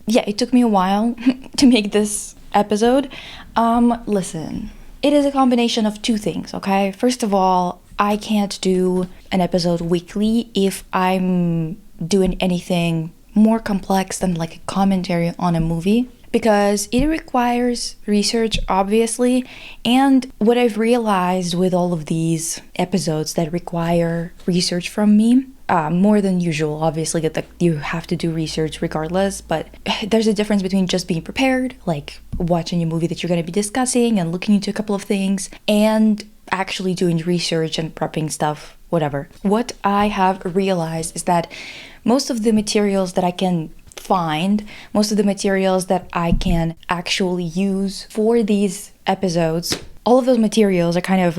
yeah, it took me a while to make this episode. Listen, it is a combination of two things, okay? First of all, I can't do an episode weekly if I'm doing anything more complex than like a commentary on a movie, because it requires research, obviously. And what I've realized with all of these episodes that require research from me, more than usual, obviously, that you have to do research regardless, but there's a difference between just being prepared, like watching a movie that you're going to be discussing and looking into a couple of things, and actually doing research and prepping stuff, whatever. What I have realized is that most of the materials that I can find, most of the materials that I can actually use for these episodes, all of those materials are kind of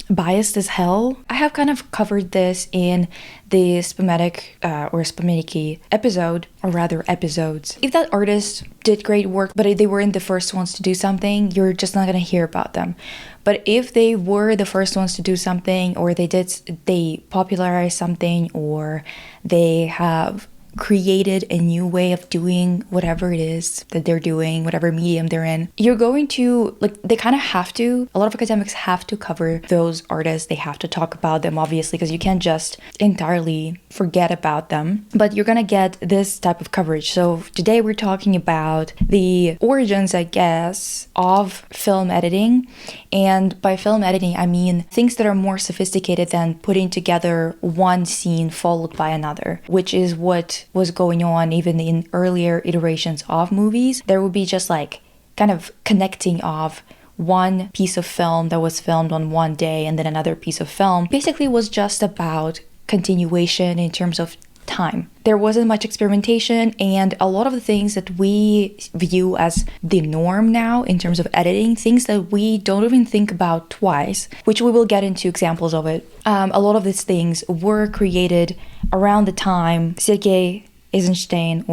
biased as hell. I have kind of covered this in the Spotemkin episode, or rather episodes. If that artist did great work, but they weren't the first ones to do something, you're just not gonna hear about them. But if they were the first ones to do something, or they popularized something, or they have created a new way of doing whatever it is that they're doing, whatever medium they're in, you're going to, like, they kind of have to, a lot of academics have to cover those artists. They have to talk about them, obviously, because you can't just entirely forget about them, but you're gonna get this type of coverage. So today we're talking about the origins, I guess, of film editing. And by film editing, I mean things that are more sophisticated than putting together one scene followed by another, which is what was going on even in earlier iterations of movies. There would be just like kind of connecting of one piece of film that was filmed on one day and then another piece of film. Basically was just about continuation in terms of time. There wasn't much experimentation, and a lot of the things that we view as the norm now in terms of editing, things that we don't even think about twice, which we will get into examples of it. A lot of these things were created around the time Sergei Eisenstein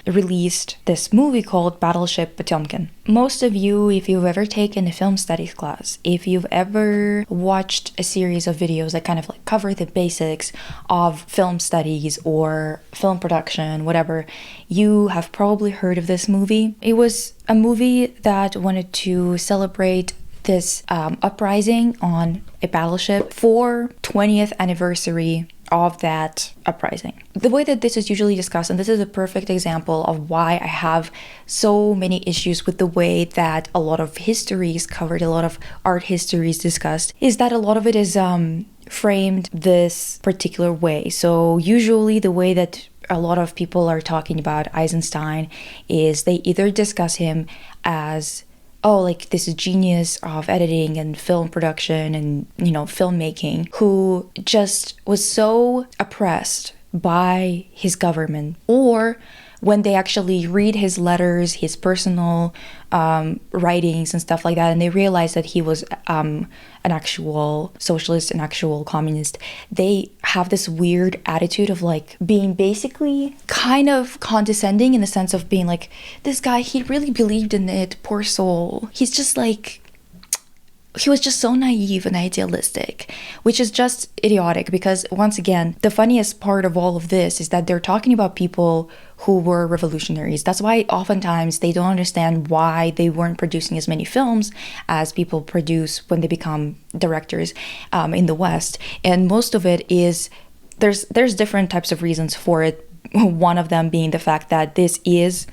released this movie called Battleship Potemkin. Most of you, if you've ever taken a film studies class, if you've ever watched a series of videos that kind of like cover the basics of film studies or film production, whatever, you have probably heard of this movie. It was a movie that wanted to celebrate this uprising on a battleship for 20th anniversary of that uprising. The way that this is usually discussed, and this is a perfect example of why I have so many issues with the way that a lot of history is covered, a lot of art history is discussed, is that a lot of it is framed this particular way. So usually the way that a lot of people are talking about Eisenstein is they either discuss him as, oh, like this genius of editing and film production and, filmmaking, who just was so oppressed by his government. Or when they actually read his letters, his personal writings and stuff like that, and they realize that he was an actual socialist, an actual communist, they have this weird attitude of like being basically kind of condescending in the sense of being like, this guy, he really believed in it, poor soul. He's just like, he was just so naive and idealistic, which is just idiotic, because once again, the funniest part of all of this is that they're talking about people who were revolutionaries. That's why oftentimes they don't understand why they weren't producing as many films as people produce when they become directors in the West. And most of it is, there's different types of reasons for it. One of them being the fact that this is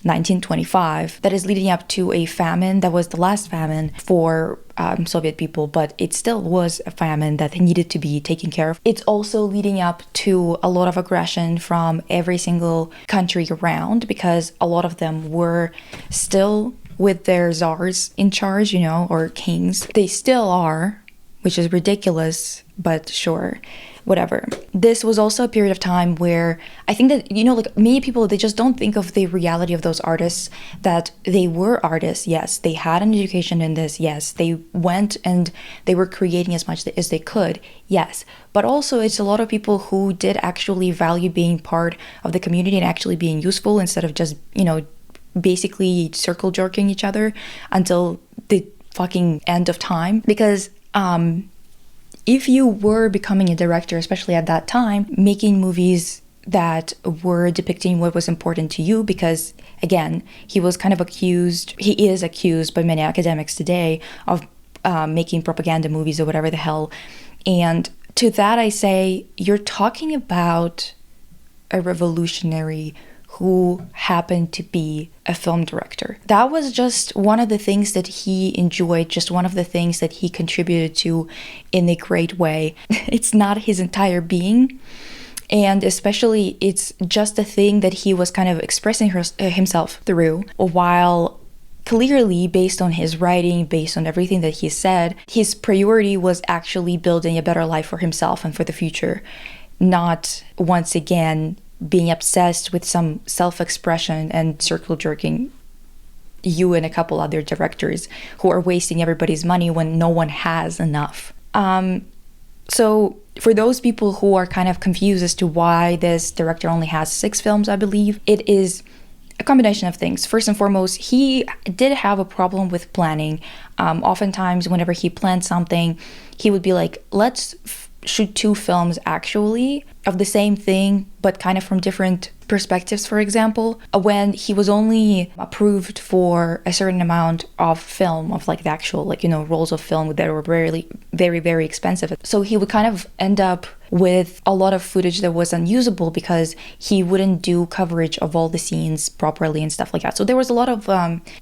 1925, that is leading up to a famine that was the last famine for Soviet people, but it still was a famine that needed to be taken care of. It's also leading up to a lot of aggression from every single country around, because a lot of them were still with their czars in charge, or kings. They still are, which is ridiculous, but sure. Whatever. This was also a period of time where I think that, like many people, they just don't think of the reality of those artists, that they were artists. Yes, they had an education in this. Yes, they went and they were creating as much as they could. Yes, but also it's a lot of people who did actually value being part of the community and actually being useful instead of just, basically circle jerking each other until the fucking end of time. Because, if you were becoming a director, especially at that time, making movies that were depicting what was important to you, because again, he was kind of accused, he is accused by many academics today of making propaganda movies or whatever the hell. And to that I say, you're talking about a revolutionary who happened to be a film director. That was just one of the things that he enjoyed, just one of the things that he contributed to in a great way. It's not his entire being. And especially, it's just a thing that he was kind of expressing himself through, while clearly, based on his writing, based on everything that he said, his priority was actually building a better life for himself and for the future, not, once again, being obsessed with some self-expression and circle jerking you and a couple other directors who are wasting everybody's money when no one has enough. So for those people who are kind of confused as to why this director only has 6 films, I believe, it is a combination of things. First and foremost, he did have a problem with planning. Oftentimes, whenever he planned something, he would be like, let's shoot 2 films actually of the same thing, but kind of from different perspectives. For example, when he was only approved for a certain amount of film, of like the actual, like, you know, rolls of film that were very, very, very expensive. So he would kind of end up with a lot of footage that was unusable because he wouldn't do coverage of all the scenes properly and stuff like that. So there was a lot of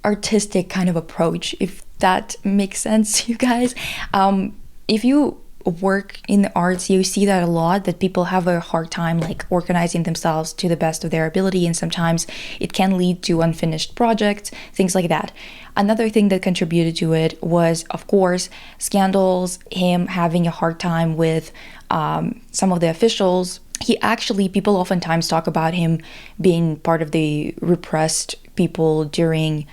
artistic kind of approach, if that makes sense, you guys. If you work in the arts, you see that a lot, that people have a hard time like organizing themselves to the best of their ability, and sometimes it can lead to unfinished projects, things like that. Another thing that contributed to it was, of course, scandals, him having a hard time with some of the officials. People oftentimes talk about him being part of the repressed people during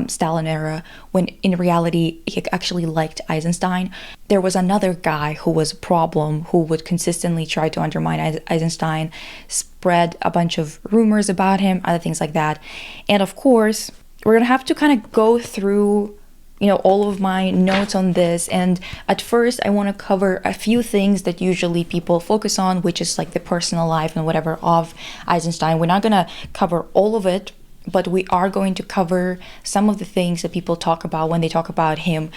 Stalin era, when in reality he actually liked Eisenstein. There was another guy who was a problem, who would consistently try to undermine Eisenstein, spread a bunch of rumors about him, other things like that. And of course, we're gonna have to kind of go through, you know, all of my notes on this. And at first, I want to cover a few things that usually people focus on, which is like the personal life and whatever of Eisenstein. We're not gonna cover all of it, but we are going to cover some of the things that people talk about when they talk about him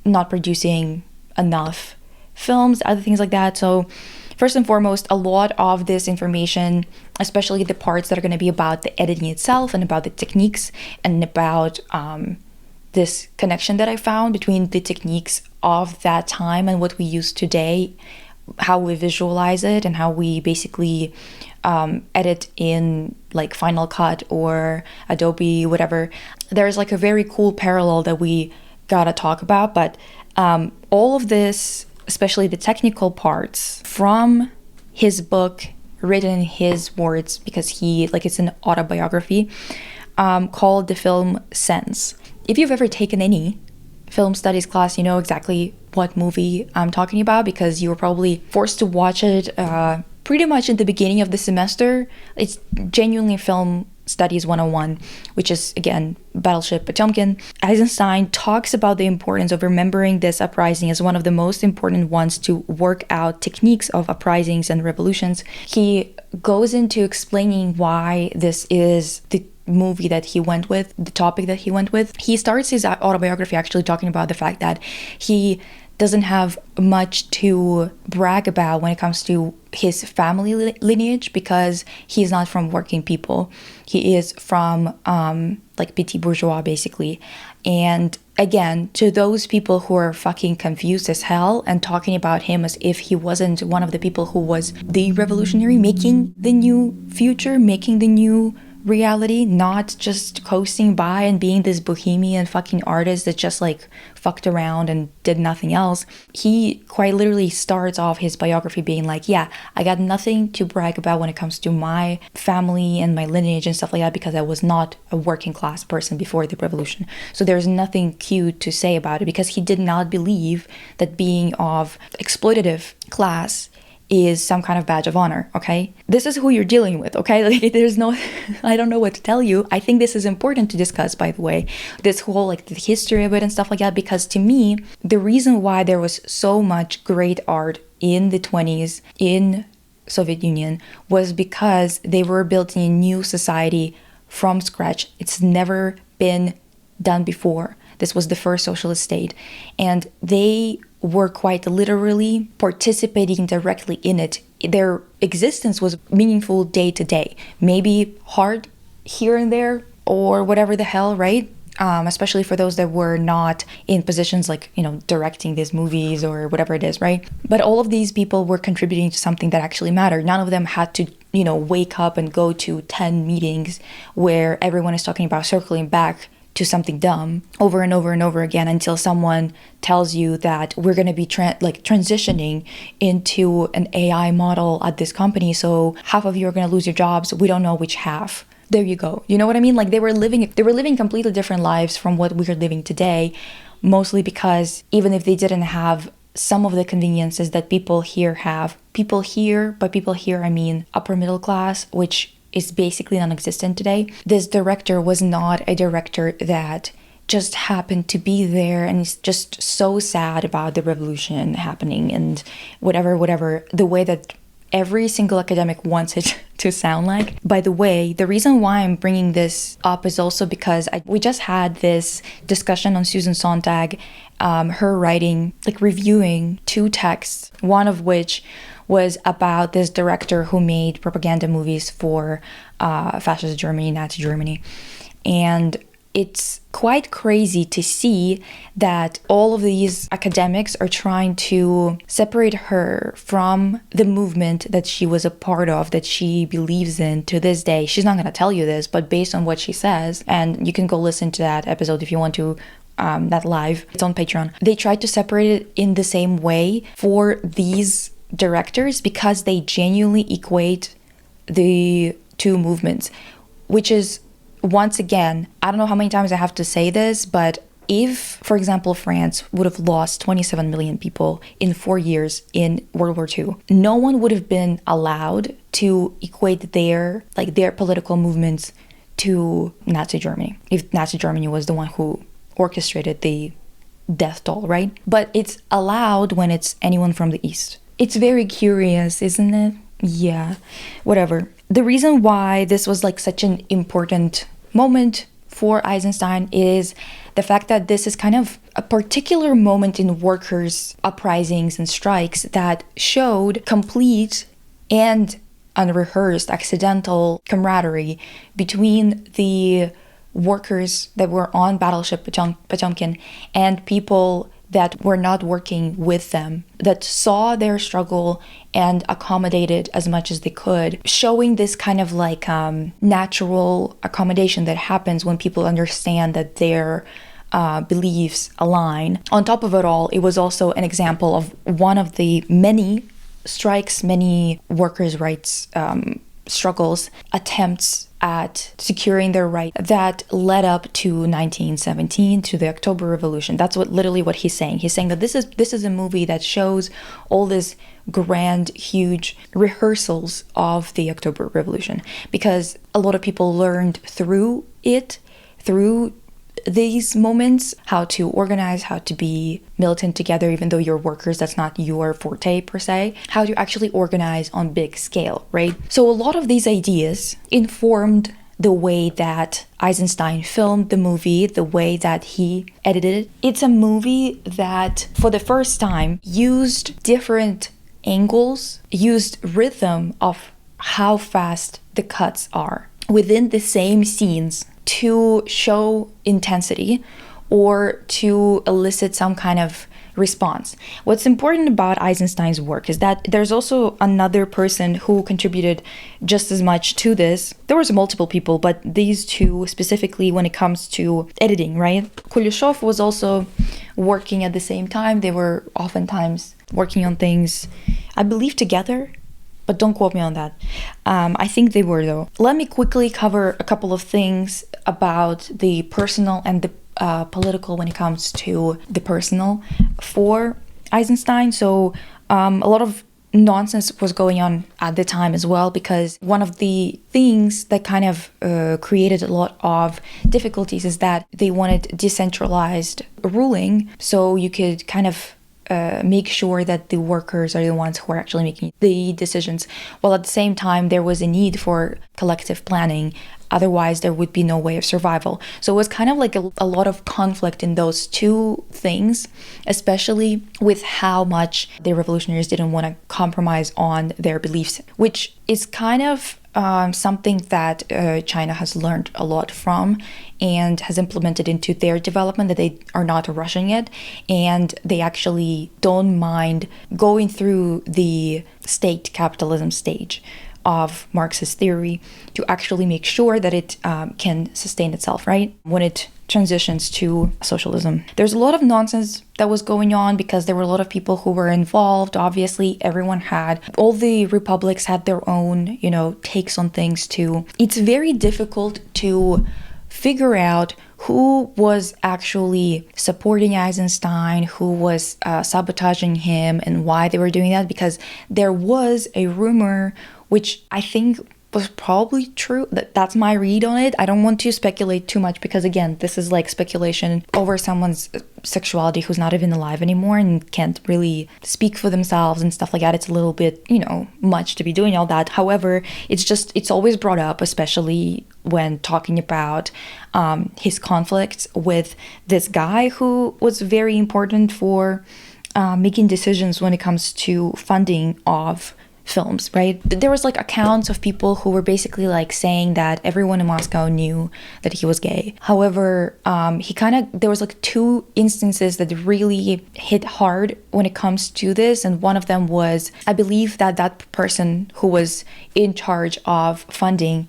not producing enough films, other things like that. So first and foremost, a lot of this information, especially the parts that are going to be about the editing itself and about the techniques and about this connection that I found between the techniques of that time and what we use today, how we visualize it and how we basically edit in like Final Cut or Adobe, whatever. There's like a very cool parallel that we gotta talk about, but all of this, especially the technical parts from his book, written in his words, because it's an autobiography, called The Film Sense. If you've ever taken any film studies class, you know exactly what movie I'm talking about, because you were probably forced to watch it pretty much in the beginning of the semester. It's genuinely film studies 101, which is, again, Battleship Potemkin. Eisenstein talks about the importance of remembering this uprising as one of the most important ones to work out techniques of uprisings and revolutions. He goes into explaining why this is the movie that he went with, the topic that he went with. He starts his autobiography actually talking about the fact that he doesn't have much to brag about when it comes to his family lineage, because he's not from working people. He is from like petit bourgeois, basically. And again, to those people who are fucking confused as hell and talking about him as if he wasn't one of the people who was the revolutionary, making the new future, making the new reality, not just coasting by and being this bohemian fucking artist that just like fucked around and did nothing else. He quite literally starts off his biography being like, yeah, I got nothing to brag about when it comes to my family and my lineage and stuff like that, because I was not a working class person before the revolution. So there's nothing cute to say about it, because he did not believe that being of exploitative class is some kind of badge of honor, okay? This is who you're dealing with, okay? Like, there's no, I don't know what to tell you. I think this is important to discuss, by the way, this whole, like, the history of it and stuff like that, because to me, the reason why there was so much great art in the 20s, in Soviet Union was because they were building a new society from scratch. It's never been done before. This was the first socialist state, and they were quite literally participating directly in it. Their existence was meaningful day to day, maybe hard here and there or whatever the hell, right? Especially for those that were not in positions like, directing these movies or whatever it is, right? But all of these people were contributing to something that actually mattered. None of them had to, wake up and go to 10 meetings where everyone is talking about circling back to something dumb over and over and over again until someone tells you that we're going to be transitioning into an AI model at this company, so half of you are going to lose your jobs. We don't know which half. There you go. You know what I mean? Like they were living completely different lives from what we are living today, mostly because even if they didn't have some of the conveniences that people here have, by people here I mean upper middle class, which is basically non-existent today. This director was not a director that just happened to be there and is just so sad about the revolution happening and whatever, the way that every single academic wants it to sound like. By the way, the reason why I'm bringing this up is also because we just had this discussion on Susan Sontag, her writing, reviewing 2 texts, one of which was about this director who made propaganda movies for fascist Germany, Nazi Germany. And it's quite crazy to see that all of these academics are trying to separate her from the movement that she was a part of, that she believes in to this day. She's not going to tell you this, but based on what she says, and you can go listen to that episode if you want to, that live, it's on Patreon. They tried to separate it in the same way for these directors because they genuinely equate the 2 movements, which is, once again, I don't know how many times I have to say this, but if, for example, France would have lost 27 million people in 4 years in World War II, no one would have been allowed to equate their political movements to Nazi Germany, if Nazi Germany was the one who orchestrated the death toll, right? But it's allowed when it's anyone from the East. It's very curious, isn't it? Yeah, whatever. The reason why this was such an important moment for Eisenstein is the fact that this is kind of a particular moment in workers' uprisings and strikes that showed complete and unrehearsed accidental camaraderie between the workers that were on Battleship Potemkin and people that were not working with them, that saw their struggle and accommodated as much as they could, showing this kind of natural accommodation that happens when people understand that their beliefs align. On top of it all, it was also an example of one of the many strikes, many workers' rights struggles, attempts at securing their right that led up to 1917, to the October Revolution. That's literally what he's saying. He's saying that this is a movie that shows all this grand, huge rehearsals of the October Revolution, because a lot of people learned through these moments how to organize, how to be militant together, even though you're workers, that's not your forte per se, how to actually organize on big scale, right? So a lot of these ideas informed the way that Eisenstein filmed the movie, the way that he edited it. It's a movie that, for the first time, used different angles, used rhythm of how fast the cuts are within the same scenes to show intensity or to elicit some kind of response. What's important about Eisenstein's work is that there's also another person who contributed just as much to this. There was multiple people, but these 2 specifically when it comes to editing, right? Kuleshov was also working at the same time. They were oftentimes working on things, I believe, together, but don't quote me on that. I think they were, though. Let me quickly cover a couple of things about the personal and the political when it comes to the personal for Eisenstein. So a lot of nonsense was going on at the time as well, because one of the things that kind of created a lot of difficulties is that they wanted decentralized ruling, so you could kind of make sure that the workers are the ones who are actually making the decisions, while at the same time there was a need for collective planning. Otherwise, there would be no way of survival. So it was kind of like a lot of conflict in those two things, especially with how much the revolutionaries didn't want to compromise on their beliefs, which is kind of something that China has learned a lot from and has implemented into their development, that they are not rushing it, and they actually don't mind going through the state capitalism stage of Marxist theory to actually make sure that it can sustain itself, right? When it transitions to socialism. There's a lot of nonsense that was going on because there were a lot of people who were involved. Obviously, all the republics had their own, takes on things too. It's very difficult to figure out who was actually supporting Eisenstein, who was sabotaging him, and why they were doing that, because there was a rumor, which I think was probably true. That's my read on it. I don't want to speculate too much because, again, this is like speculation over someone's sexuality who's not even alive anymore and can't really speak for themselves and stuff like that. It's a little bit, much to be doing all that. However, it's always brought up, especially when talking about his conflicts with this guy who was very important for making decisions when it comes to funding of films, right? There was like accounts of people who were basically like saying that everyone in Moscow knew that he was gay. However, there was like two instances that really hit hard when it comes to this, and one of them was, I believe that person who was in charge of funding,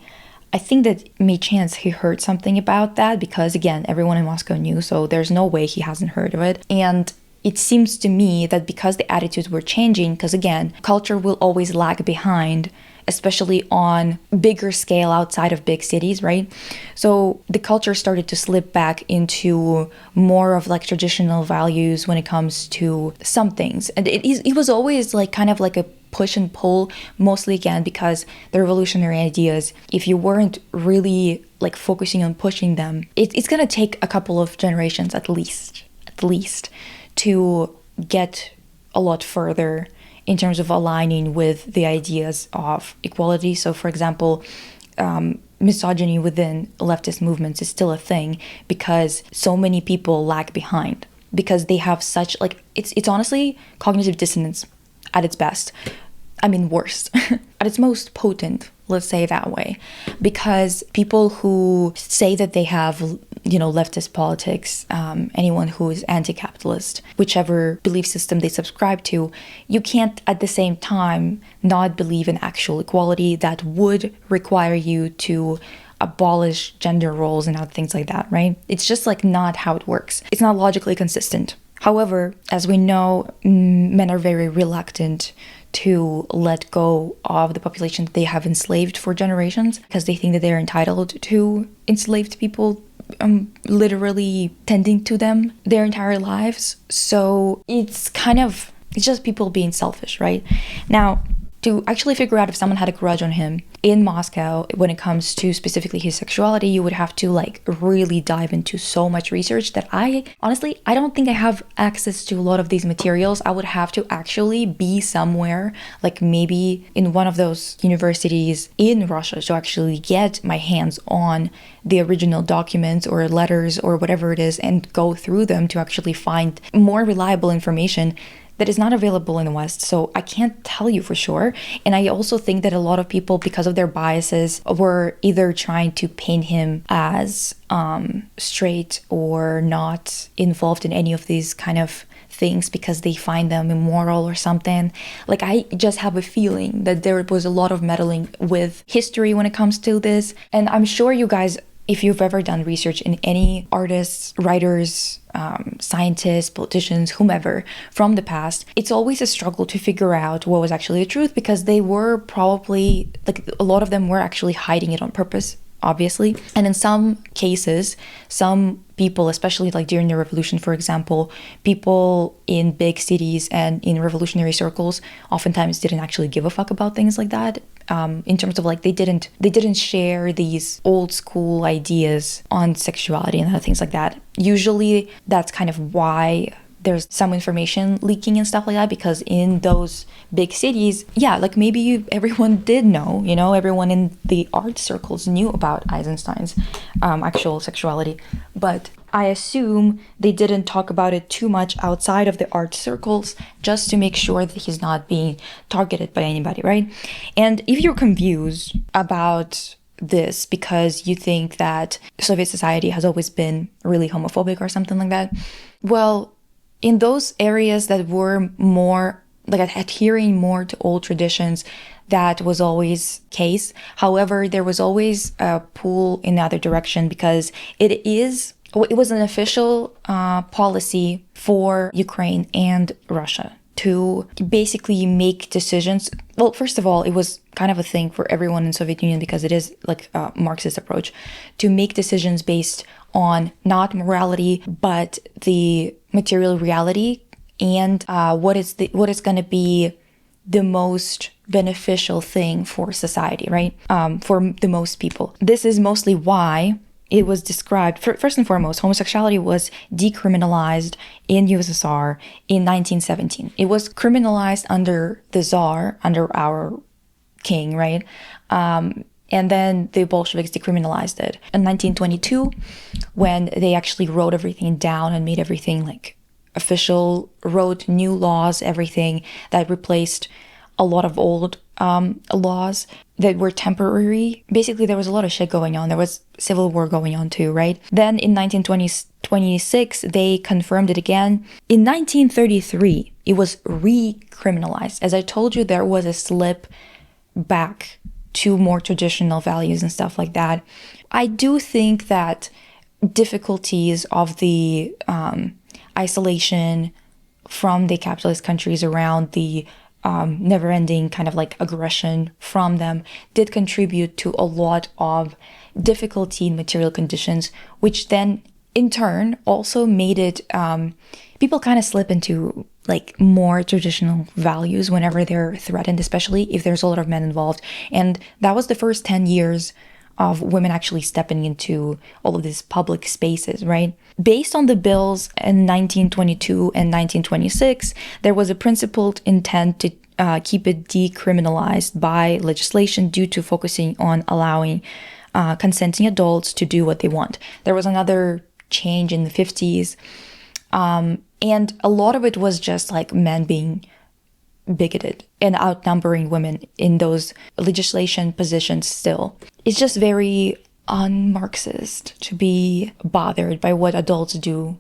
I think that may chance he heard something about that, because again, everyone in Moscow knew, so there's no way he hasn't heard of it. And it seems to me that because the attitudes were changing, because again, culture will always lag behind, especially on bigger scale outside of big cities, right? So the culture started to slip back into more of like traditional values when it comes to some things. And it was always like kind of like a push and pull, mostly again because the revolutionary ideas, if you weren't really like focusing on pushing them, it's gonna take a couple of generations at least to get a lot further in terms of aligning with the ideas of equality. So for example, misogyny within leftist movements is still a thing because so many people lag behind, because they have such like, it's honestly cognitive dissonance at its best. I mean, worst, at its most potent, let's say it that way, because people who say that they have, leftist politics, anyone who is anti-capitalist, whichever belief system they subscribe to, you can't at the same time not believe in actual equality that would require you to abolish gender roles and other things like that, right? It's just like not how it works. It's not logically consistent. However, as we know, men are very reluctant to let go of the population that they have enslaved for generations because they think that they're entitled to enslaved people, literally tending to them their entire lives. So it's just people being selfish, right? Now, to actually figure out if someone had a grudge on him in Moscow when it comes to specifically his sexuality, you would have to like really dive into so much research that I don't think I have access to a lot of these materials. I would have to actually be somewhere, like maybe in one of those universities in Russia, to actually get my hands on the original documents or letters or whatever it is and go through them to actually find more reliable information that is not available in the West. So I can't tell you for sure. And I also think that a lot of people, because of their biases, were either trying to paint him as straight or not involved in any of these kind of things because they find them immoral or something. Like, I just have a feeling that there was a lot of meddling with history when it comes to this. And I'm sure you guys, if you've ever done research in any artists, writers, scientists, politicians, whomever from the past, it's always a struggle to figure out what was actually the truth, because they were probably, like, a lot of them were actually hiding it on purpose, obviously. And in some cases, some people, especially like during the revolution, for example, people in big cities and in revolutionary circles oftentimes didn't actually give a fuck about things like that, in terms of like they didn't share these old school ideas on sexuality and other things like that. Usually that's kind of why there's some information leaking and stuff like that, because in those big cities, yeah, like maybe everyone did know, everyone in the art circles knew about Eisenstein's actual sexuality, but I assume they didn't talk about it too much outside of the art circles, just to make sure that he's not being targeted by anybody, right? And if you're confused about this because you think that Soviet society has always been really homophobic or something like that, well, in those areas that were more like adhering more to old traditions, that was always case. However, there was always a pull in the other direction, because it was an official policy for Ukraine and Russia to basically make decisions. Well, first of all, it was kind of a thing for everyone in Soviet Union, because it is like a Marxist approach to make decisions based on not morality, but the material reality, and what is going to be the most beneficial thing for society, right? For the most people. This is mostly why it was described, first and foremost, homosexuality was decriminalized in USSR in 1917. It was criminalized under the Tsar, under our king, right? And then the Bolsheviks decriminalized it. In 1922, when they actually wrote everything down and made everything like official, wrote new laws, everything that replaced a lot of old laws that were temporary. Basically, there was a lot of shit going on. There was civil war going on too, right? Then in 1926, they confirmed it again. In 1933, it was recriminalized. As I told you, there was a slip back to more traditional values and stuff like that. I do think that difficulties of the isolation from the capitalist countries around, the never-ending kind of like aggression from them, did contribute to a lot of difficulty in material conditions, which then in turn also made it people kind of slip into like more traditional values whenever they're threatened, especially if there's a lot of men involved. And that was the first 10 years of women actually stepping into all of these public spaces, right? Based on the bills in 1922 and 1926, there was a principled intent to keep it decriminalized by legislation due to focusing on allowing consenting adults to do what they want. There was another change in the 50s, and a lot of it was just like men being bigoted and outnumbering women in those legislation positions still. It's just very un-Marxist to be bothered by what adults do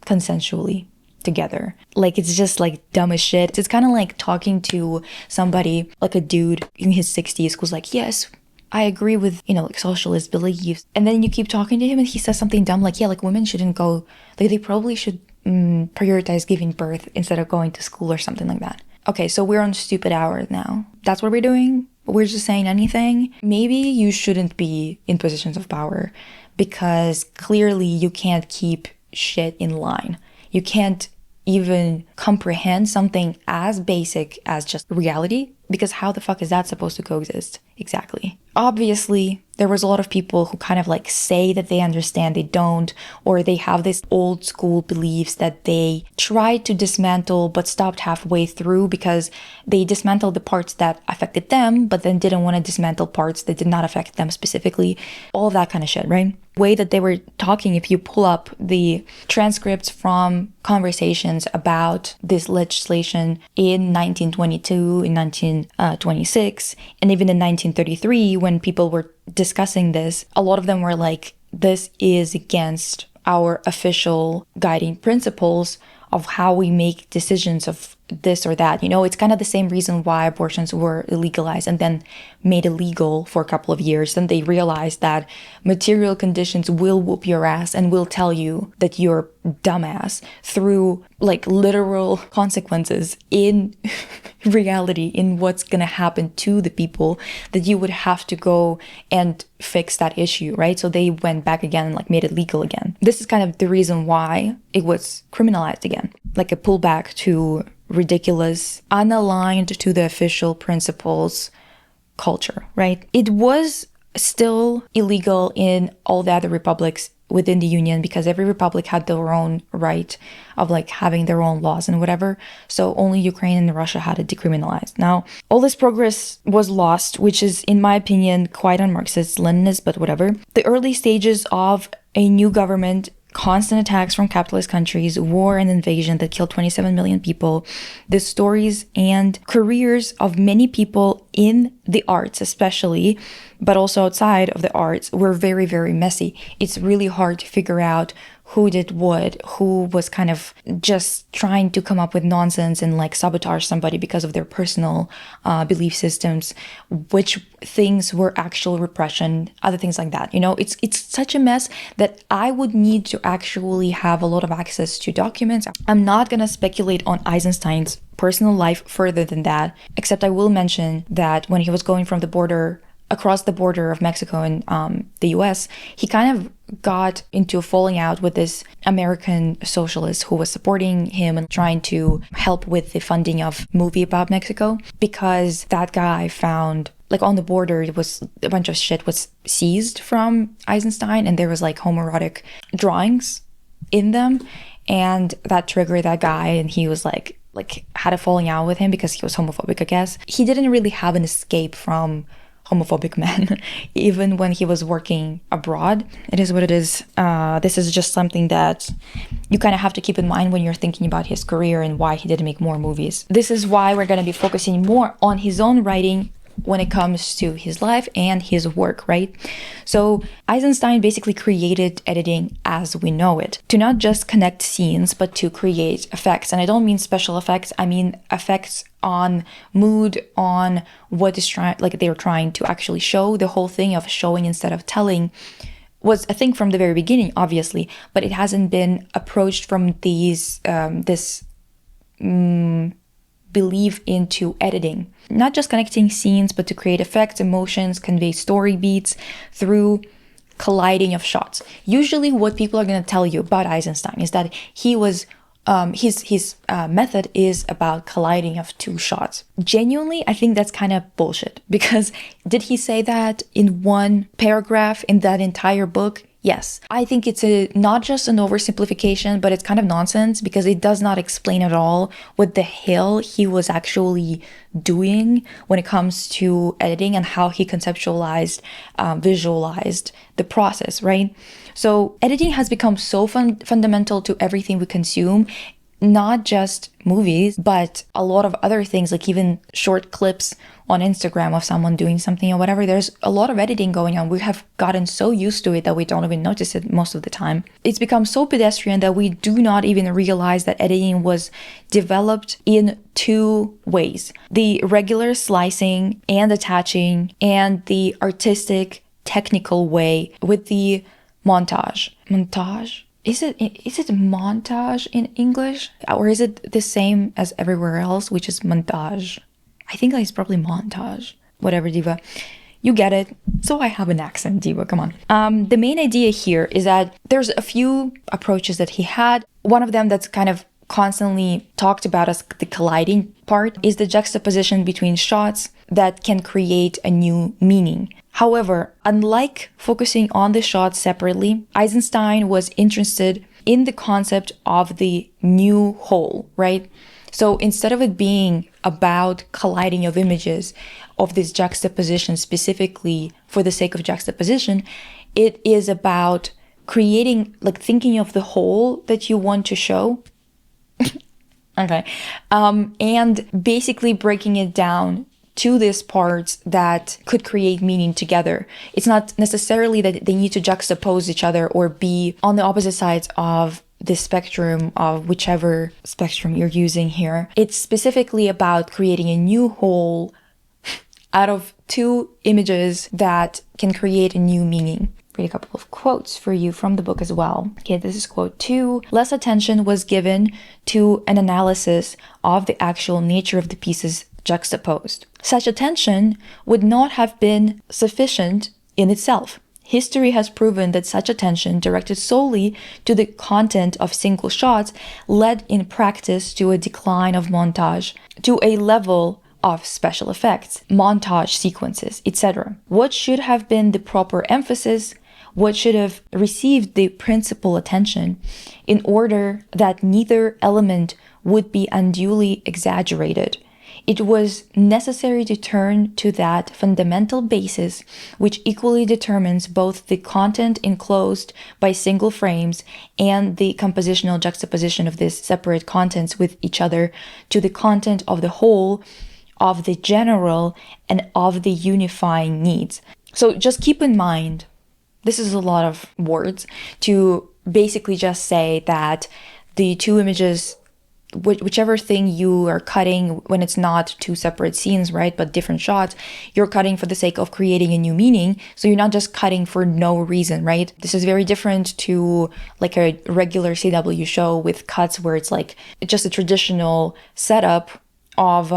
consensually together. Like, it's just like dumb as shit. It's kind of like talking to somebody, like a dude in his 60s who's like, yes, I agree with, like socialist beliefs. And then you keep talking to him and he says something dumb like, yeah, like women shouldn't go, like they probably should prioritize giving birth instead of going to school or something like that. Okay, so we're on stupid hour now. That's what we're doing? We're just saying anything? Maybe you shouldn't be in positions of power, because clearly you can't keep shit in line. You can't even comprehend something as basic as just reality, because how the fuck is that supposed to coexist exactly? Obviously, there was a lot of people who kind of like say that they understand, they don't, or they have this old school beliefs that they tried to dismantle but stopped halfway through because they dismantled the parts that affected them, but then didn't want to dismantle parts that did not affect them specifically. All of that kind of shit, right? Way that they were talking, if you pull up the transcripts from conversations about this legislation in 1922, in 1926, and even in 1933, when people were discussing this, a lot of them were like, this is against our official guiding principles of how we make decisions of this or that. It's kind of the same reason why abortions were illegalized and then made illegal for a couple of years. Then they realized that material conditions will whoop your ass and will tell you that you're dumbass through like literal consequences in reality, in what's gonna happen to the people, that you would have to go and fix that issue, right? So they went back again and like made it legal again. This is kind of the reason why it was criminalized again, like a pullback to ridiculous, unaligned to the official principles culture, right? It was still illegal in all the other republics within the Union, because every republic had their own right of like having their own laws and whatever. So only Ukraine and Russia had it decriminalized. Now, all this progress was lost, which is, in my opinion, quite un-Marxist, Leninist, but whatever. The early stages of a new government, constant attacks from capitalist countries, war and invasion that killed 27 million people, the stories and careers of many people in the arts especially, but also outside of the arts, were very, very messy. It's really hard to figure out who did what, who was kind of just trying to come up with nonsense and like sabotage somebody because of their personal belief systems, which things were actual repression, other things like that. You know, it's such a mess that I would need to actually have a lot of access to documents. I'm not gonna speculate on Eisenstein's personal life further than that, except I will mention that when he was going from the border, across the border of Mexico and the US, he kind of got into a falling out with this American socialist who was supporting him and trying to help with the funding of movie about Mexico, because that guy found, like, on the border, it was a bunch of shit was seized from Eisenstein, and there was like homoerotic drawings in them, and that triggered that guy, and he was like had a falling out with him because he was homophobic, I guess. He didn't really have an escape from homophobic men, even when he was working abroad. It is what it is. This is just something that you kind of have to keep in mind when you're thinking about his career and why he didn't make more movies. This is why we're going to be focusing more on his own writing when it comes to his life and his work, right? So Eisenstein basically created editing as we know it, to not just connect scenes, but to create effects. And I don't mean special effects, I mean effects on mood, on what is they're trying to actually show. The whole thing of showing instead of telling was a thing from the very beginning, obviously, but it hasn't been approached from this belief into editing. Not just connecting scenes, but to create effects, emotions, convey story beats through colliding of shots. Usually what people are going to tell you about Eisenstein is that he was his method is about colliding of two shots. Genuinely, I think that's kind of bullshit, because did he say that in one paragraph in that entire book? Yes. I think it's not just an oversimplification, but it's kind of nonsense, because it does not explain at all what the hell he was actually doing when it comes to editing and how he conceptualized, visualized the process, right? So editing has become so fundamental to everything we consume, not just movies, but a lot of other things, like even short clips on Instagram of someone doing something or whatever. There's a lot of editing going on. We have gotten so used to it that we don't even notice it most of the time. It's become so pedestrian that we do not even realize that editing was developed in two ways: the regular slicing and attaching, and the artistic, technical way with the montage. Is it montage in English? Or is it the same as everywhere else, which is montage? I think it's probably montage. Whatever, Diva. You get it. So I have an accent, Diva, come on. The main idea here is that there's a few approaches that he had. One of them that's kind of constantly talked about as the colliding part is the juxtaposition between shots that can create a new meaning. However, unlike focusing on the shots separately, Eisenstein was interested in the concept of the new whole, right? So instead of it being about colliding of images, of this juxtaposition specifically for the sake of juxtaposition, it is about creating, like, thinking of the whole that you want to show. Okay. And basically breaking it down to these parts that could create meaning together. It's not necessarily that they need to juxtapose each other or be on the opposite sides of the spectrum, of whichever spectrum you're using here. It's specifically about creating a new whole out of two images that can create a new meaning. Read a couple of quotes for you from the book as well. Okay, this is quote 2. Less attention was given to an analysis of the actual nature of the pieces juxtaposed. Such attention would not have been sufficient in itself. History has proven that such attention directed solely to the content of single shots led in practice to a decline of montage, to a level of special effects, montage sequences, etc. What should have been the proper emphasis what should have received the principal attention in order that neither element would be unduly exaggerated. It was necessary to turn to that fundamental basis which equally determines both the content enclosed by single frames and the compositional juxtaposition of these separate contents with each other to the content of the whole, of the general, and of the unifying needs. So just keep in mind, this is a lot of words, to basically just say that the two images, whichever thing you are cutting when it's not two separate scenes, right, but different shots, you're cutting for the sake of creating a new meaning. So you're not just cutting for no reason, right? This is very different to like a regular CW show with cuts where it's like just a traditional setup of,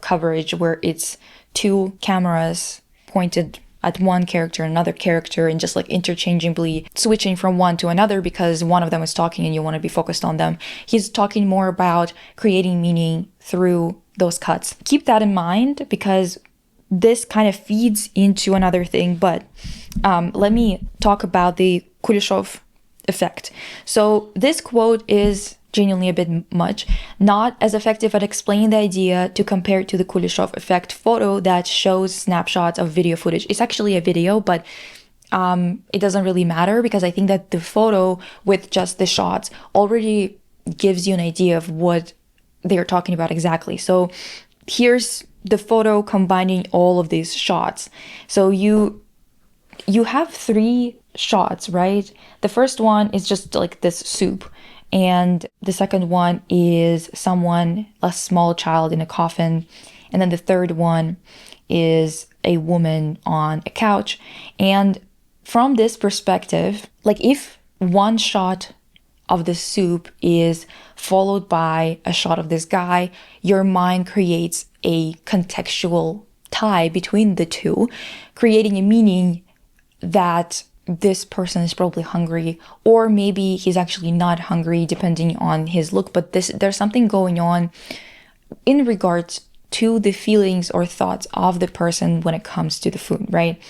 coverage where it's two cameras pointed at one character and another character and just like interchangeably switching from one to another because one of them is talking and you want to be focused on them. He's talking more about creating meaning through those cuts. Keep that in mind because this kind of feeds into another thing, but let me talk about the Kuleshov effect. So this quote is genuinely a bit much, not as effective at explaining the idea to compare it to the Kuleshov effect photo that shows snapshots of video footage. It's actually a video, but it doesn't really matter because I think that the photo with just the shots already gives you an idea of what they're talking about exactly. So here's the photo combining all of these shots. So you have three shots, right? The first one is just like this soup. And the second one is someone, a small child in a coffin. And then the third one is a woman on a couch. And from this perspective, like if one shot of the soup is followed by a shot of this guy, your mind creates a contextual tie between the two, creating a meaning that this person is probably hungry, or maybe he's actually not hungry depending on his look, but there's something going on in regards to the feelings or thoughts of the person when it comes to the food, right?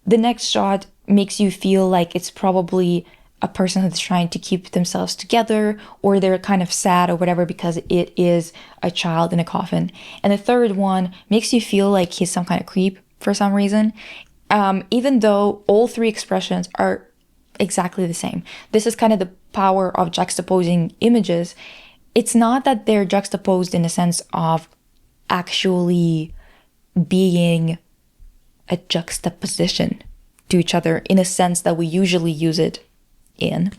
The next shot makes you feel like it's probably a person that's trying to keep themselves together, or they're kind of sad or whatever because it is a child in a coffin. And the third one makes you feel like he's some kind of creep for some reason. Even though all three expressions are exactly the same. This is kind of the power of juxtaposing images. It's not that they're juxtaposed in a sense of actually being a juxtaposition to each other in a sense that we usually use it in,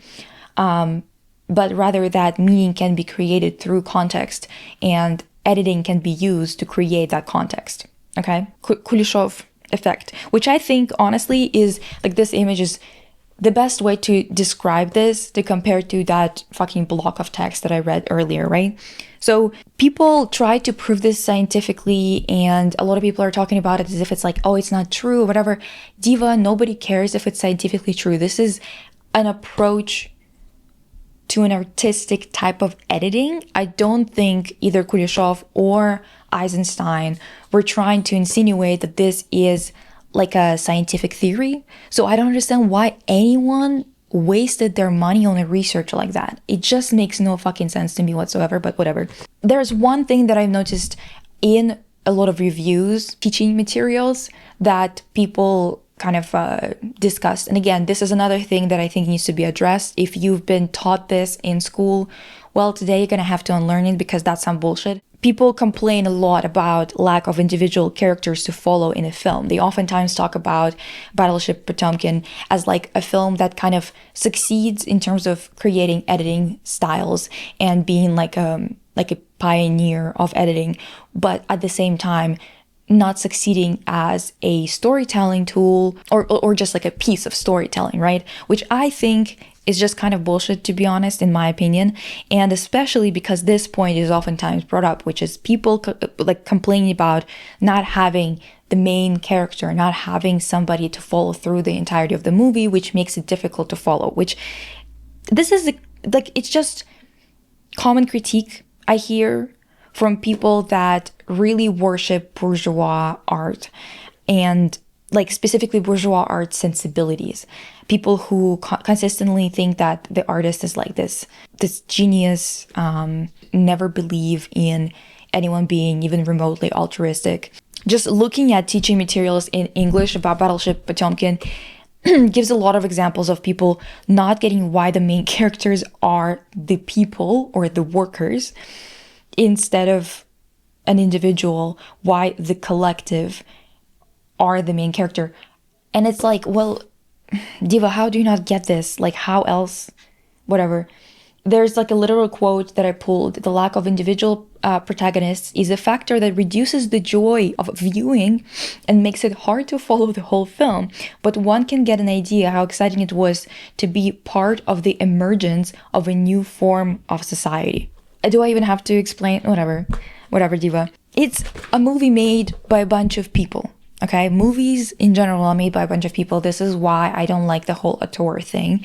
but rather that meaning can be created through context and editing can be used to create that context. Okay? Kuleshov effect, which I think honestly is like, this image is the best way to describe this, to compare to that fucking block of text that I read earlier, right? So people try to prove this scientifically, and a lot of people are talking about it as if it's like, oh, it's not true or whatever. Diva, nobody cares if it's scientifically true. This is an approach to an artistic type of editing. I don't think either Kuleshov or Eisenstein were trying to insinuate that this is like a scientific theory. So I don't understand why anyone wasted their money on a research like that. It just makes no fucking sense to me whatsoever, but whatever. There's one thing that I've noticed in a lot of reviews, teaching materials, that people kind of discussed. And again, this is another thing that I think needs to be addressed. If you've been taught this in school, well, today you're gonna have to unlearn it because that's some bullshit. People complain a lot about lack of individual characters to follow in a film. They oftentimes talk about Battleship Potemkin as like a film that kind of succeeds in terms of creating editing styles and being like a pioneer of editing, but at the same time not succeeding as a storytelling tool or just like a piece of storytelling, right? Which I think is just kind of bullshit, to be honest, in my opinion. And especially because this point is oftentimes brought up, which is people complaining about not having the main character, not having somebody to follow through the entirety of the movie, which makes it difficult to follow, which this is it's just common critique I hear from people that really worship bourgeois art. And like specifically bourgeois art sensibilities. People who consistently think that the artist is like this genius, never believe in anyone being even remotely altruistic. Just looking at teaching materials in English about Battleship Potemkin gives a lot of examples of people not getting why the main characters are the people or the workers instead of an individual, why the collective are the main character. And it's like, well, Diva, how do you not get this? Like, how else? Whatever. There's like a literal quote that I pulled. The lack of individual protagonists is a factor that reduces the joy of viewing and makes it hard to follow the whole film. But one can get an idea how exciting it was to be part of the emergence of a new form of society. Do I even have to explain? Whatever, Diva. It's a movie made by a bunch of people. Okay, movies in general are made by a bunch of people. This is why I don't like the whole auteur thing,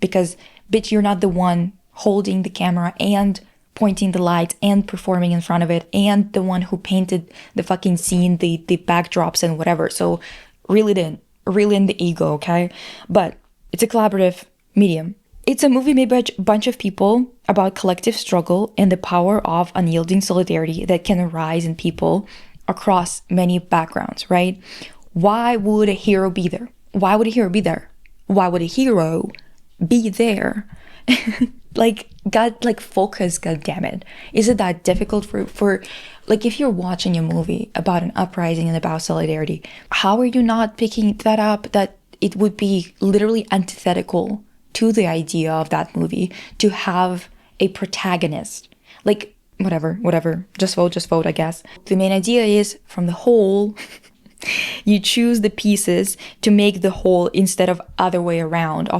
because bitch, you're not the one holding the camera and pointing the light and performing in front of it and the one who painted the fucking scene, the backdrops and whatever. So reel in the ego, okay? But it's a collaborative medium. It's a movie made by a bunch of people about collective struggle and the power of unyielding solidarity that can arise in people across many backgrounds, right? Why would a hero be there? Why would a hero be there? Why would a hero be there? Like, God, like, focus, God damn it. Is it that difficult for like, if you're watching a movie about an uprising and about solidarity, how are you not picking that up, that it would be literally antithetical to the idea of that movie to have a protagonist? Like, whatever, just vote, I guess. The main idea is, from the whole, you choose the pieces to make the whole instead of other way around,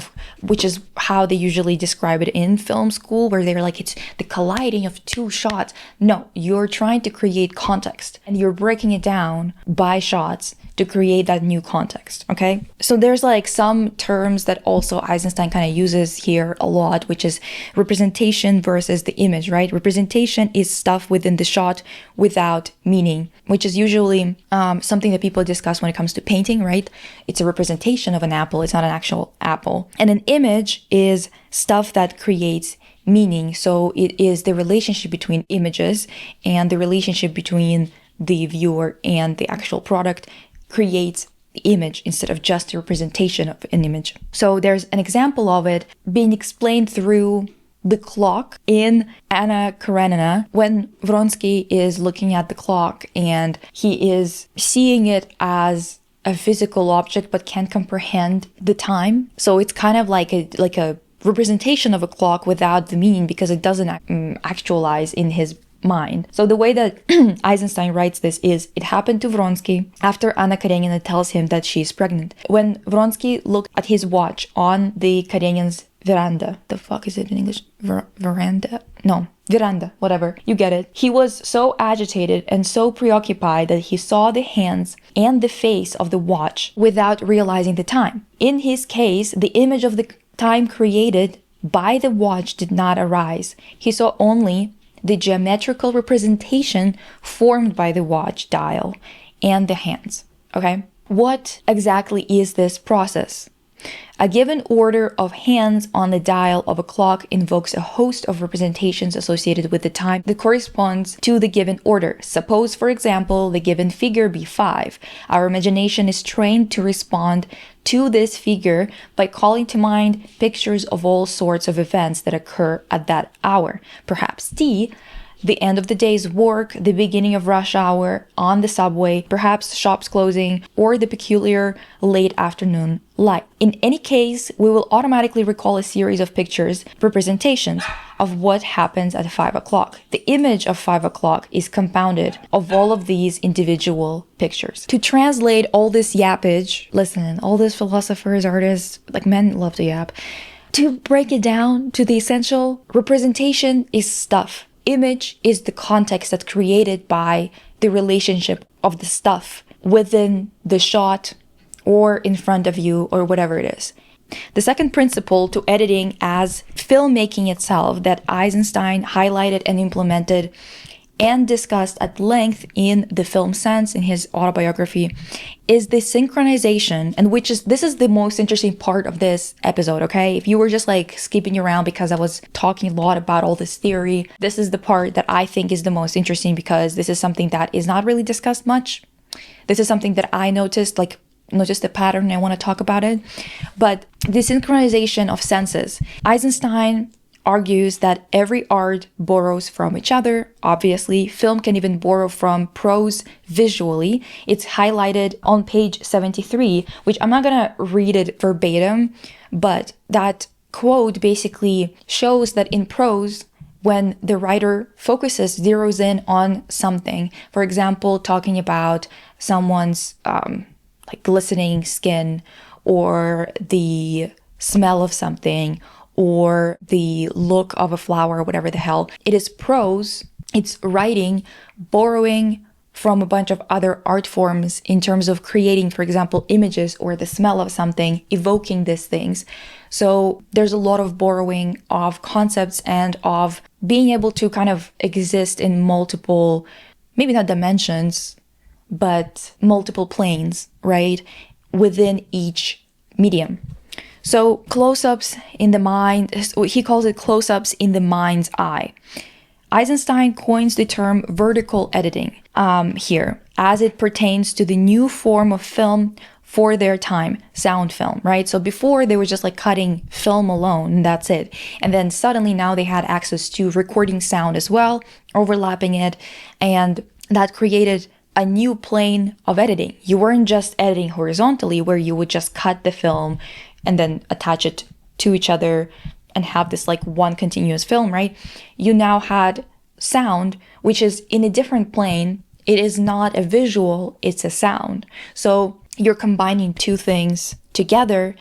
which is how they usually describe it in film school, where they're like, it's the colliding of two shots. No, you're trying to create context and you're breaking it down by shots to create that new context, okay? So there's like some terms that also Eisenstein kind of uses here a lot, which is representation versus the image, right? Representation is stuff within the shot without meaning, which is usually something that people discuss when it comes to painting, right? It's a representation of an apple, it's not an actual apple. And an image is stuff that creates meaning. So it is the relationship between images, and the relationship between the viewer and the actual product creates the image instead of just a representation of an image. So there's an example of it being explained through the clock in Anna Karenina, when Vronsky is looking at the clock and he is seeing it as a physical object but can't comprehend the time. So it's kind of like a representation of a clock without the meaning, because it doesn't actualize in his mind. So the way that Eisenstein writes this is, it happened to Vronsky after Anna Karenina tells him that she's pregnant. When Vronsky looked at his watch on the Karenin's veranda, the fuck is it in English? Veranda? No, veranda, whatever. You get it. He was so agitated and so preoccupied that he saw the hands and the face of the watch without realizing the time. In his case, the image of the time created by the watch did not arise. He saw only the geometrical representation formed by the watch dial and the hands, okay? What exactly is this process? A given order of hands on the dial of a clock invokes a host of representations associated with the time that corresponds to the given order. Suppose, for example, the given figure be 5. Our imagination is trained to respond to this figure by calling to mind pictures of all sorts of events that occur at that hour. Perhaps T, the end of the day's work, the beginning of rush hour on the subway, perhaps shops closing, or the peculiar late afternoon light. In any case, we will automatically recall a series of pictures, representations of what happens at 5 o'clock. The image of 5 o'clock is compounded of all of these individual pictures. To translate all this yappage, listen, all these philosophers, artists, like men love to yap, to break it down to the essential, representation is stuff. Image is the context that's created by the relationship of the stuff within the shot or in front of you or whatever it is. The second principle to editing as filmmaking itself that Eisenstein highlighted and implemented and discussed at length in The Film Sense, in his autobiography, is the synchronization, and this is the most interesting part of this episode, okay? If you were just like skipping around because I was talking a lot about all this theory, this is the part that I think is the most interesting, because this is something that is not really discussed much. This is something that I noticed the pattern, and I want to talk about it. But the synchronization of senses. Eisenstein argues that every art borrows from each other. Obviously, film can even borrow from prose visually. It's highlighted on page 73, which I'm not gonna read it verbatim, but that quote basically shows that in prose, when the writer zeroes in on something, for example, talking about someone's like glistening skin, or the smell of something, or the look of a flower, or whatever the hell. It is prose, it's writing, borrowing from a bunch of other art forms in terms of creating, for example, images or the smell of something, evoking these things. So there's a lot of borrowing of concepts and of being able to kind of exist in multiple, maybe not dimensions, but multiple planes, right, within each medium. So close-ups in the mind, he calls it close-ups in the mind's eye. Eisenstein coins the term vertical editing here, as it pertains to the new form of film for their time, sound film, right? So before they were just like cutting film alone, and that's it. And then suddenly now they had access to recording sound as well, overlapping it, and that created a new plane of editing. You weren't just editing horizontally, where you would just cut the film and then attach it to each other and have this like one continuous film, right? You now had sound, which is in a different plane. It is not a visual, it's a sound. So you're combining two things together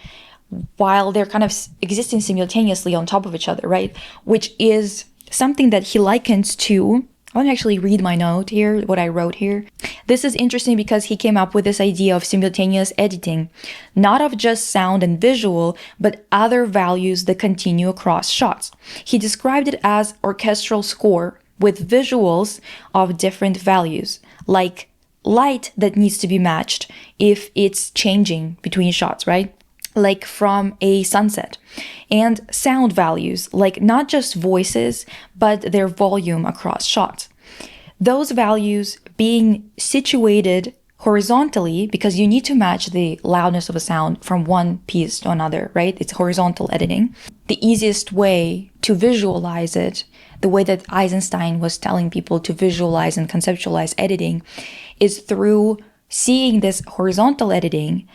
while they're kind of existing simultaneously on top of each other, right? Which is something that he likens to, I'll actually read my note here, what I wrote here. This is interesting because he came up with this idea of simultaneous editing, not of just sound and visual, but other values that continue across shots. He described it as orchestral score with visuals of different values, like light that needs to be matched if it's changing between shots, right? Like from a sunset, and sound values, like not just voices, but their volume across shots. Those values being situated horizontally, because you need to match the loudness of a sound from one piece to another, right? It's horizontal editing. The easiest way to visualize it, the way that Eisenstein was telling people to visualize and conceptualize editing, is through seeing this horizontal editing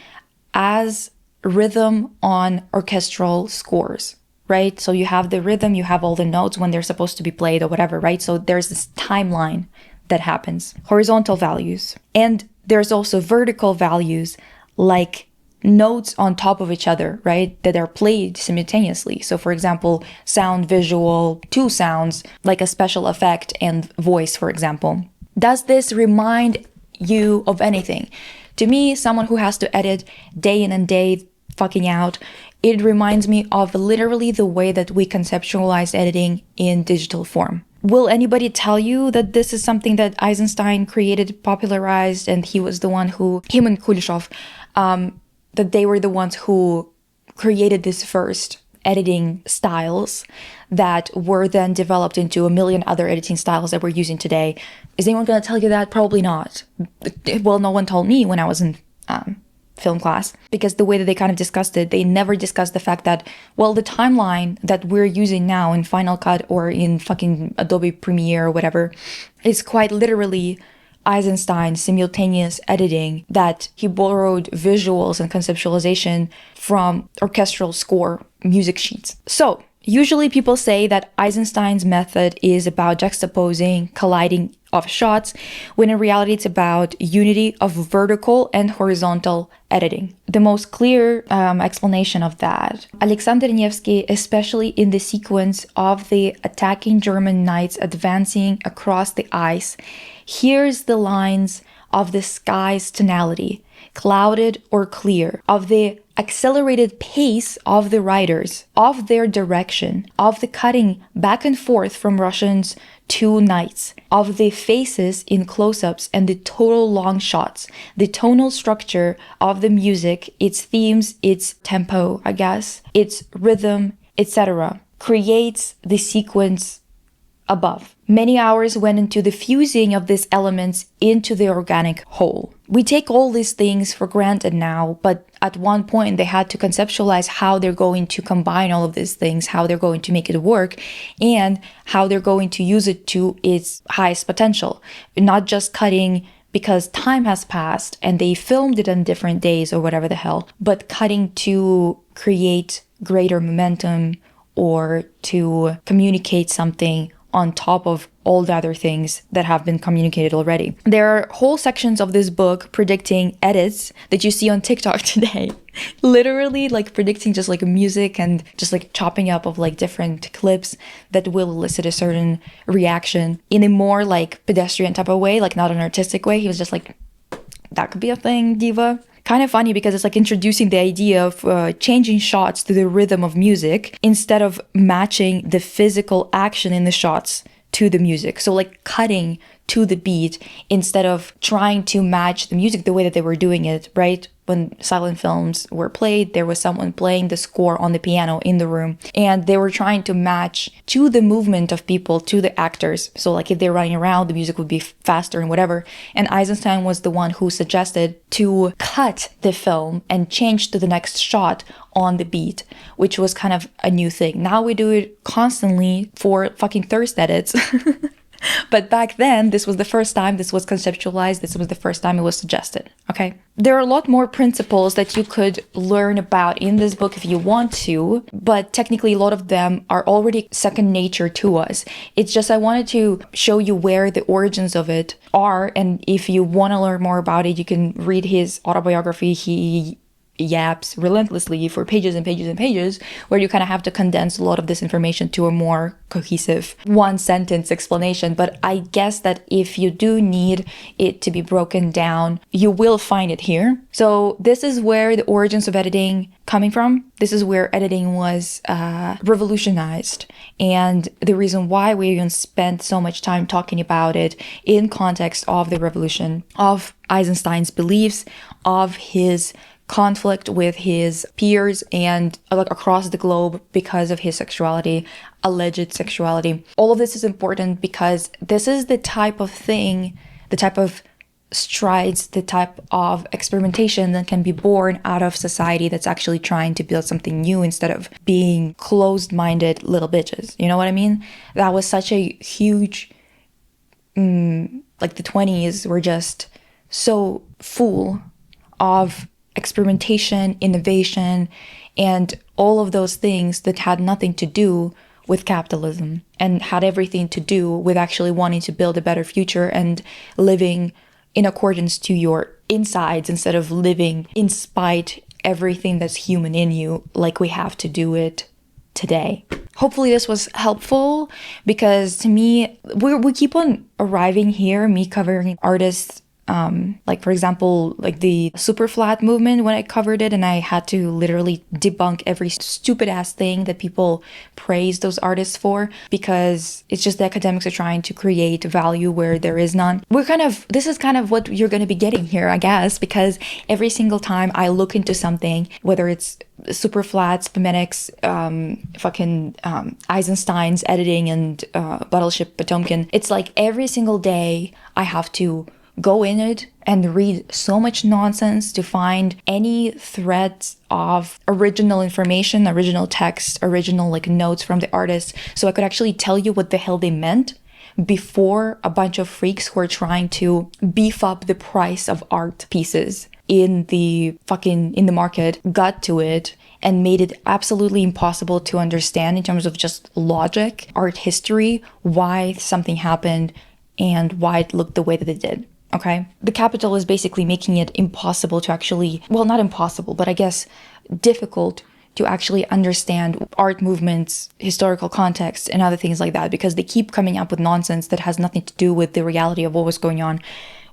as rhythm on orchestral scores, right? So you have the rhythm, you have all the notes when they're supposed to be played or whatever, right? So there's this timeline that happens, horizontal values. And there's also vertical values, like notes on top of each other, right? That are played simultaneously. So for example, sound, visual, two sounds, like a special effect and voice, for example. Does this remind you of anything? To me, someone who has to edit day in and day fucking out, it reminds me of literally the way that we conceptualize editing in digital form. Will anybody tell you that this is something that Eisenstein created, popularized, and he was the one who, him and Kuleshov, that they were the ones who created this first editing styles that were then developed into a million other editing styles that we're using today? Is anyone going to tell you that? Probably not. Well, no one told me when I was in film class, because the way that they kind of discussed it, they never discussed the fact that, well, the timeline that we're using now in Final Cut or in fucking Adobe Premiere or whatever is quite literally Eisenstein's simultaneous editing, that he borrowed visuals and conceptualization from orchestral score music sheets. So usually people say that Eisenstein's method is about juxtaposing, colliding of shots, when in reality it's about unity of vertical and horizontal editing. The most clear explanation of that, Alexander Nevsky, especially in the sequence of the attacking German knights advancing across the ice, hears the lines of the sky's tonality, clouded or clear, of the accelerated pace of the writers, of their direction, of the cutting back and forth from Russians to knights, of the faces in close-ups and the total long shots, the tonal structure of the music, its themes, its tempo, I guess, its rhythm, etc., creates the sequence above. Many hours went into the fusing of these elements into the organic whole. We take all these things for granted now, but at one point they had to conceptualize how they're going to combine all of these things, how they're going to make it work, and how they're going to use it to its highest potential. Not just cutting because time has passed and they filmed it on different days or whatever the hell, but cutting to create greater momentum or to communicate something on top of all the other things that have been communicated already. There are whole sections of this book predicting edits that you see on TikTok today. Literally like predicting just like music and just like chopping up of like different clips that will elicit a certain reaction in a more like pedestrian type of way, like not an artistic way. He was just like, that could be a thing, diva. Kind of funny because it's like introducing the idea of changing shots to the rhythm of music instead of matching the physical action in the shots to the music. So like cutting to the beat instead of trying to match the music the way that they were doing it, right? When silent films were played, there was someone playing the score on the piano in the room, and they were trying to match to the movement of people, to the actors. So like if they're running around, the music would be faster and whatever. And Eisenstein was the one who suggested to cut the film and change to the next shot on the beat, which was kind of a new thing. Now we do it constantly for fucking thirst edits. But back then, this was the first time this was conceptualized. This was the first time it was suggested, okay? There are a lot more principles that you could learn about in this book if you want to, but technically a lot of them are already second nature to us. It's just I wanted to show you where the origins of it are, and if you want to learn more about it, you can read his autobiography. He yaps relentlessly for pages and pages and pages, where you kind of have to condense a lot of this information to a more cohesive one sentence explanation. But I guess that if you do need it to be broken down, you will find it here. So this is where the origins of editing coming from. This is where editing was revolutionized, and the reason why we even spent so much time talking about it in context of the revolution, of Eisenstein's beliefs, of his conflict with his peers and like across the globe because of his sexuality, alleged sexuality. All of this is important because this is the type of thing, the type of strides, the type of experimentation that can be born out of society that's actually trying to build something new instead of being closed-minded little bitches. You know what I mean? That was such a huge, like the 20s were just so full of experimentation, innovation, and all of those things that had nothing to do with capitalism and had everything to do with actually wanting to build a better future and living in accordance to your insides instead of living in spite everything that's human in you like we have to do it today. Hopefully this was helpful because to me, we keep on arriving here, me covering artists like for example, like the super flat movement when I covered it and I had to literally debunk every stupid ass thing that people praise those artists for because it's just the academics are trying to create value where there is none. This is kind of what you're going to be getting here, I guess, because every single time I look into something, whether it's super flats, phonetics, Eisenstein's editing and Battleship Potemkin, it's like every single day I have to go in it and read so much nonsense to find any threads of original information, original text, original like notes from the artist, so I could actually tell you what the hell they meant before a bunch of freaks who are trying to beef up the price of art pieces in the market got to it and made it absolutely impossible to understand in terms of just logic, art history, why something happened and why it looked the way that it did. Okay, the capital is basically making it impossible to actually, well, not impossible, but I guess difficult to actually understand art movements, historical context, and other things like that because they keep coming up with nonsense that has nothing to do with the reality of what was going on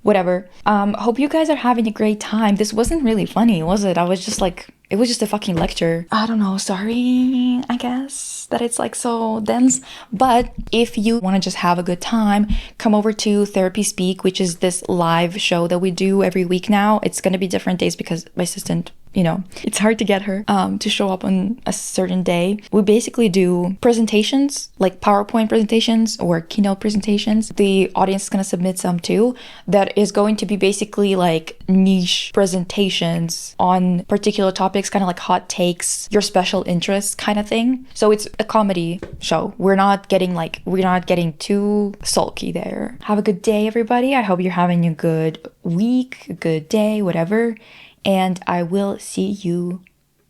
whatever. Hope you guys are having a great time. This wasn't really funny, was it? I was just like, it was just a fucking lecture. I don't know, sorry, I guess, that it's like so dense. But if you want to just have a good time, come over to Therapy Speak, which is this live show that we do every week now. It's gonna be different days because my assistant, you know, it's hard to get her to show up on a certain day. We basically do presentations, like PowerPoint presentations or keynote presentations. The audience is gonna submit some too. That is going to be basically like niche presentations on particular topics, kind of like hot takes, your special interests kind of thing. So it's a comedy show. We're not getting too sulky there. Have a good day, everybody. I hope you're having a good week, a good day, whatever. And I will see you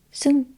soon.